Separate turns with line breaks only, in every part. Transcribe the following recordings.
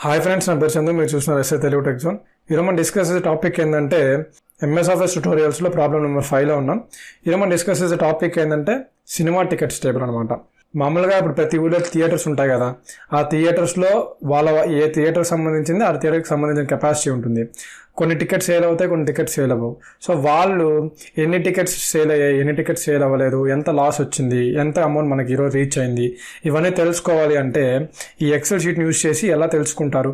Hi friends, నా పేరు చందు. మీరు చూస్తున్నారు ఎస్ఏ తెలుగు టెక్ జోన్. ఈరోజు మనం డిస్కస్ చేసే టాపిక్ ఏంటంటే ఎంఎస్ ఆఫీస్ ట్యూటోరియల్స్లో ప్రాబ్లం నెంబర్ 5లో ఉన్నాం. ఈరోజు మనం డిస్కస్ చేసే టాపిక్ ఏంటంటే సినిమా టికెట్స్ టేబుల్ అనమాట. మామూలుగా ఇప్పుడు ప్రతి ఊళ్ళో థియేటర్స్ ఉంటాయి కదా, ఆ థియేటర్స్లో వాళ్ళ ఏ థియేటర్కి సంబంధించింది ఆ థియేటర్కి సంబంధించిన కెపాసిటీ ఉంటుంది. కొన్ని టికెట్స్ సేల్ అవుతాయి, కొన్ని టికెట్స్ సేల్ అవ్వవు. సో వాళ్ళు ఎన్ని టికెట్స్ సేల్ అయ్యాయి, ఎన్ని టికెట్స్ సేల్ అవ్వలేదు, ఎంత లాస్ వచ్చింది, ఎంత అమౌంట్ మనకి ఈరోజు రీచ్ అయింది, ఇవన్నీ తెలుసుకోవాలి అంటే ఈ ఎక్సెల్ షీట్ని యూజ్ చేసి ఎలా తెలుసుకుంటారు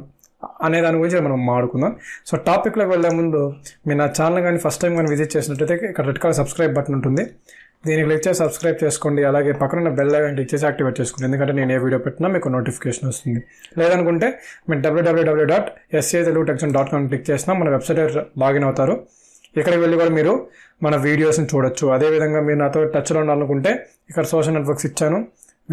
అనే దాని గురించి మనం మాట్లాడుకుందాం. సో టాపిక్లోకి వెళ్ళే ముందు మీరు నా ఛానల్ కానీ ఫస్ట్ టైం కానీ విజిట్ చేసినట్టయితే ఇక్కడ రెడ్ కలర్ సబ్స్క్రైబ్ బటన్ ఉంటుంది, దీనికి క్లిక్ చేసి సబ్స్క్రైబ్ చేసుకోండి. అలాగే పక్కన బెల్ ఐకాన్ క్లిక్ చేసి యాక్టివేట్ చేసుకోండి, ఎందుకంటే నేను ఏ వీడియో పెట్టినా మీకు నోటిఫికేషన్ వస్తుంది. లేదనుకుంటే మీరు www.satelugu.com క్లిక్ చేసినా మన వెబ్సైట్ లాగిన్ అవుతారు. ఇక్కడికి వెళ్ళి కూడా మీరు మన వీడియోస్ని చూడొచ్చు. అదేవిధంగా మీరు నాతో టచ్లో ఉండాలనుకుంటే ఇక్కడ సోషల్ నెట్వర్క్స్ ఇచ్చాను,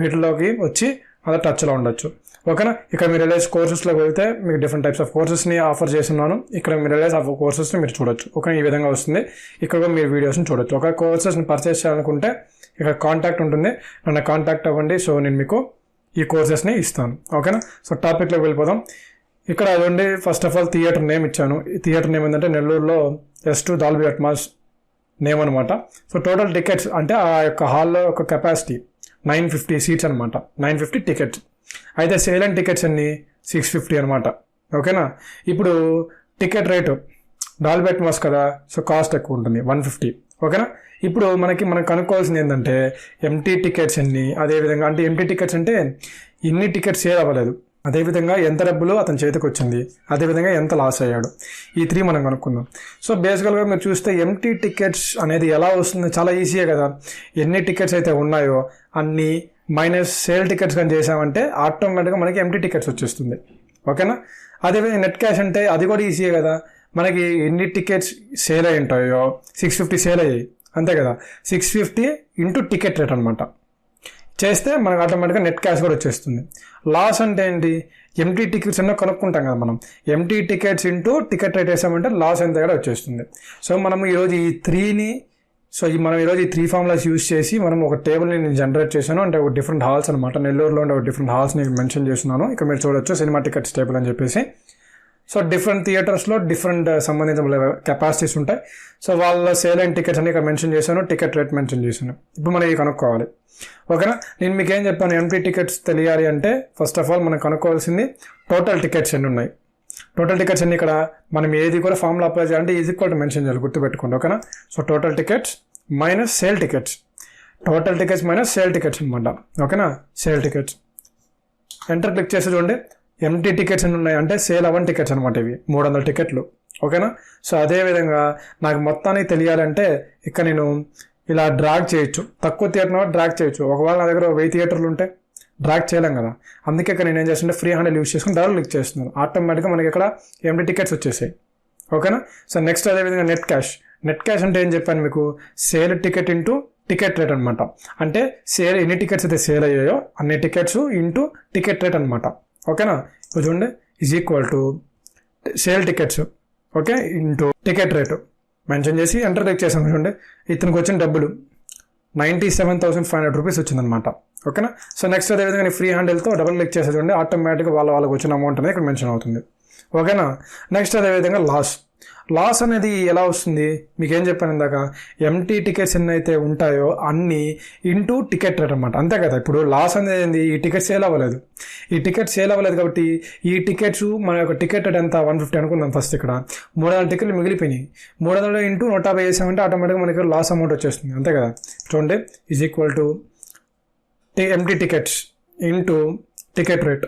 వీటిలోకి వచ్చి అలా టచ్లో ఉండొచ్చు. ఓకేనా. ఇక్కడ మీరు రిలైజ్ కోర్సెస్లోకి వెళ్తే మీకు డిఫరెంట్ టైప్స్ ఆఫ్ కోర్సెస్ని ఆఫర్ చేస్తున్నాను. ఇక్కడ మీరు రిలైజ్ ఆఫ్ కోర్సెస్ని మీరు చూడొచ్చు. ఓకే, ఈ విధంగా వస్తుంది. ఇక్కడ కూడా మీరు వీడియోస్ని చూడొచ్చు. ఒక కోర్సెస్ని పర్చేస్ చేయాలనుకుంటే ఇక్కడ కాంటాక్ట్ ఉంటుంది, నన్ను కాంటాక్ట్ అవ్వండి. సో నేను మీకు ఈ కోర్సెస్ని ఇస్తాను. ఓకేనా. సో టాపిక్లోకి వెళ్ళిపోదాం. ఇక్కడ అదండి, first of all theatre name ఇచ్చాను. ఈ థియేటర్ నేమ్ ఏంటంటే నెల్లూరులో S2 డాల్బీ అట్మాస్ నేమ్ అనమాట. సో టోటల్ టికెట్స్ అంటే ఆ యొక్క హాల్లో యొక్క కెపాసిటీ 950 సీట్స్ అనమాట, 950 టికెట్స్. అయితే సేల్ అండ్ టికెట్స్ అన్ని 650 అనమాట. ఓకేనా. ఇప్పుడు టికెట్ రేటు డాల్బీ అట్మాస్ కదా, సో కాస్ట్ ఎక్కువ ఉంటుంది 150. ఓకేనా. ఇప్పుడు మనం కనుక్కోవాల్సింది ఏంటంటే ఎంటీ టికెట్స్ ఎన్ని, అదేవిధంగా అంటే ఎంటీ టికెట్స్ అంటే ఇన్ని టికెట్స్ సేల్ అవ్వలేదు, అదేవిధంగా ఎంత డబ్బులు అతని చేతికి వచ్చింది, అదేవిధంగా ఎంత లాస్ అయ్యాడు, ఈ 3 మనం కనుక్కుందాం. సో బేసికల్గా మీరు చూస్తే ఎంటీ టికెట్స్ అనేది ఎలా వస్తుంది, చాలా ఈజీయే కదా. ఎన్ని టికెట్స్ అయితే ఉన్నాయో అన్ని మైనస్ సేల్ టికెట్స్ కానీ చేసామంటే ఆటోమేటిక్గా మనకి ఎంటీ టికెట్స్ వచ్చేస్తుంది. ఓకేనా. అదేవిధంగా నెట్ క్యాష్ అంటే అది కూడా ఈజీయే కదా. మనకి ఎన్ని టికెట్స్ సేల్ అయి ఉంటాయో 650 సేల్ అయ్యాయి, అంతే కదా. 650 ఇంటూ టికెట్ రేట్ అనమాట చేస్తే మనకు ఆటోమేటిక్గా నెట్ క్యాష్ కూడా వచ్చేస్తుంది. లాస్ అంటే ఏంటి, ఎంటీ టికెట్స్ అన్నా కనుక్కుంటాం కదా మనం. Empty tickets into ticket rate వేసామంటే లాస్ ఎంత కూడా వచ్చేస్తుంది. సో మనం ఈరోజు ఈ 3 ఫార్ములాస్ యూజ్ చేసి మనం ఒక టేబుల్ని నేను జనరేట్ చేశాను. అంటే ఒక డిఫరెంట్ హాల్స్ అనమాట, నెల్లూరులో ఉండే ఒక డిఫరెంట్ హాల్స్ని మెన్షన్ చేస్తున్నాను. ఇక్కడ మీరు చూడొచ్చు సినిమా టికెట్స్ టేబుల్ అని చెప్పేసి. సో డిఫరెంట్ థియేటర్స్లో డిఫరెంట్ సంబంధించిన కెపాసిటీస్ ఉంటాయి. సో వాళ్ళ సేల్ అండ్ టికెట్స్ అని ఇక్కడ మెన్షన్ చేశాను, టికెట్ రేట్ మెన్షన్ చేశాను. ఇప్పుడు మనం ఇవి కనుక్కోవాలి. ఓకేనా. నేను మీకు ఏం చెప్పాను, ఎంటీ టికెట్స్ తెలియాలి అంటే ఫస్ట్ ఆఫ్ ఆల్ మనం కనుక్కోవాల్సింది టోటల్ టికెట్స్ ఎన్ని ఉన్నాయి. టోటల్ టికెట్స్ అన్ని ఇక్కడ మనం ఏది కూడా ఫార్ములా అప్లై చేయాలంటే ఈజ్ ఈక్వల్ టు మెన్షన్ చేయాలి, గుర్తుపెట్టుకోండి. ఓకేనా. So total tickets minus sale tickets, total tickets minus sale tickets అనమాట. ఓకేనా. సేల్ టికెట్స్ ఎంటర్ క్లిక్ చేసి చూడండి, ఎంటీ టికెట్స్ ఎన్ని ఉన్నాయి అంటే సేల్ అవ్వని టికెట్స్ అనమాట, ఇవి 300 టికెట్లు. ఓకేనా. సో అదేవిధంగా నాకు మొత్తానికి తెలియాలంటే ఇక్కడ నేను ఇలా డ్రాగ్ చేయొచ్చు, తక్కువ థియేటర్ డ్రాగ్ చేయొచ్చు. ఒకవేళ నా దగ్గర 1000 థియేటర్లు ఉంటే డ్రాగ్ చేయలేం కదా, అందుకే ఇక్కడ నేను ఏం చేస్తుంటే ఫ్రీ హ్యాండిల్ యూస్ చేసుకుని డబుల్ క్లిక్ చేస్తున్నాను. ఆటోమేటిక్గా మనకి ఇక్కడ ఎంటీ టికెట్స్ వచ్చేసాయి. ఓకేనా. సో నెక్స్ట్ అదేవిధంగా నెట్ క్యాష్. నెట్ క్యాష్ అంటే ఏం చెప్పాను మీకు, sale ticket into ticket rate అనమాట. అంటే సేల్ ఎన్ని టికెట్స్ అయితే సేల్ అయ్యాయో అన్ని టికెట్స్ ఇంటూ టికెట్ రేట్ అనమాట. ఓకేనా. ఇప్పుడు చూడండి is equal to sale tickets okay into ticket rate mention చేసి ఎంటర్ క్లిక్ చేసాం. చూడండి ఇతనికి వచ్చిన డబ్బులు 97,500 రూపీస్ వచ్చిందనమాట. ఓకేనా. సో నెక్స్ట్ అదేవిధంగా నేను ఫ్రీ హ్యాండిల్తో డబుల్ క్లిక్ చేసే చూడండి, ఆటోమేటిక్గా వాళ్ళకి వచ్చిన అమౌంట్ అనేది ఇక్కడ మెన్షన్ అవుతుంది. ఓకేనా. నెక్స్ట్ అదేవిధంగా లాస్ అనేది ఎలా వస్తుంది, మీకు ఏం చెప్పాను ఇందాక, ఎంటీ టికెట్స్ ఎన్ని అయితే ఉంటాయో అన్ని ఇంటూ టికెట్ రేట్ అనమాట, అంతే కదా. ఇప్పుడు లాస్ అనేది ఈ టికెట్ సేల్ అవ్వలేదు, కాబట్టి ఈ టికెట్స్ మన యొక్క టికెట్ రేట్ ఎంత 150 అనుకుందాం. ఫస్ట్ ఇక్కడ 300 టికెట్లు మిగిలిపోయినాయి, 300 ఇంటూ 150 వేసామంటే ఆటోమేటిక్గా మనకి లాస్ అమౌంట్ వచ్చేస్తుంది, అంతే కదా. చూడండి is equal to empty tickets into ticket rate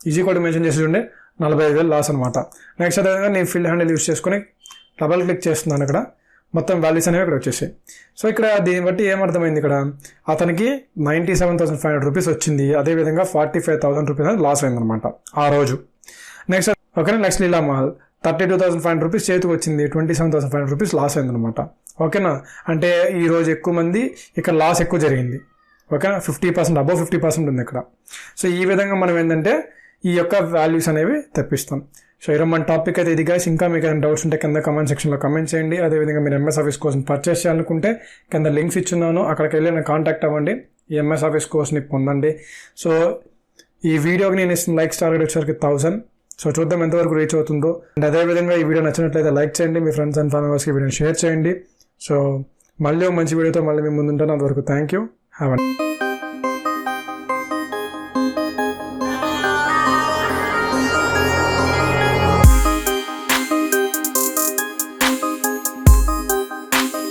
is equal to mention చేసి చూడండి 45,000 లాస్ అనమాట. నెక్స్ట్ అదేవిధంగా నేను ఫిల్ హ్యాండిల్ యూస్ చేసుకొని డబల్ క్లిక్ చేస్తున్నాను, ఇక్కడ మొత్తం వాల్యూస్ అనేవి ఇక్కడ వచ్చేసాయి. సో ఇక్కడ దీన్ని బట్టి ఏమర్థమైంది, ఇక్కడ అతనికి 97,500 రూపీస్ వచ్చింది, అదేవిధంగా 45,000 రూపీస్ అనేది లాస్ అయిందనమాట ఆ రోజు. నెక్స్ట్ ఓకేనా. నెక్స్ట్ లీలా మహల్ 32,500 రూపీస్ చేతికి వచ్చింది, 27,500 రూపీస్ లాస్ అయిందనమాట. ఓకేనా. అంటే ఈరోజు ఎక్కువ మంది ఇక్కడ లాస్ ఎక్కువ జరిగింది. ఓకేనా. 50%, అబౌవ్ 50% ఉంది ఇక్కడ. సో ఈ విధంగా మనం ఏంటంటే ఈ యొక్క వాల్యూస్ అనేవి తెప్పిస్తాం. సో ఈరోజు మన టాపిక్ అయితే ఇది గైస్. ఇంకా మీకు ఏమైనా డౌట్స్ ఉంటే కింద కమెంట్ సెక్షన్లో కమెంట్ చేయండి. అదేవిధంగా మీరు ఎంఎస్ ఆఫీస్ కోసం పర్చేస్ చేయాలనుకుంటే కింద లింక్స్ ఇచ్చున్నాను, అక్కడికి వెళ్ళి నేను కాంటాక్ట్ అవ్వండి, ఈ ఎంఎస్ ఆఫీస్ కోర్స్ని పొందండి. సో ఈ వీడియోకి నేను ఇస్తున్న లైక్స్ టార్గెట్ వచ్చేసరికి 1000. సో చూద్దాం ఎంతవరకు రీచ్ అవుతుందో. అండ్ అదేవిధంగా ఈ వీడియో నచ్చినట్లయితే లైక్ చేయండి, మీ ఫ్రెండ్స్ అండ్ ఫాలోవర్స్కి వీడియోని షేర్ చేయండి. సో మళ్ళీ మంచి వీడియోతో మళ్ళీ మేము ముందుంటాను. అంతవరకు థ్యాంక్ యూ. హ్యావ్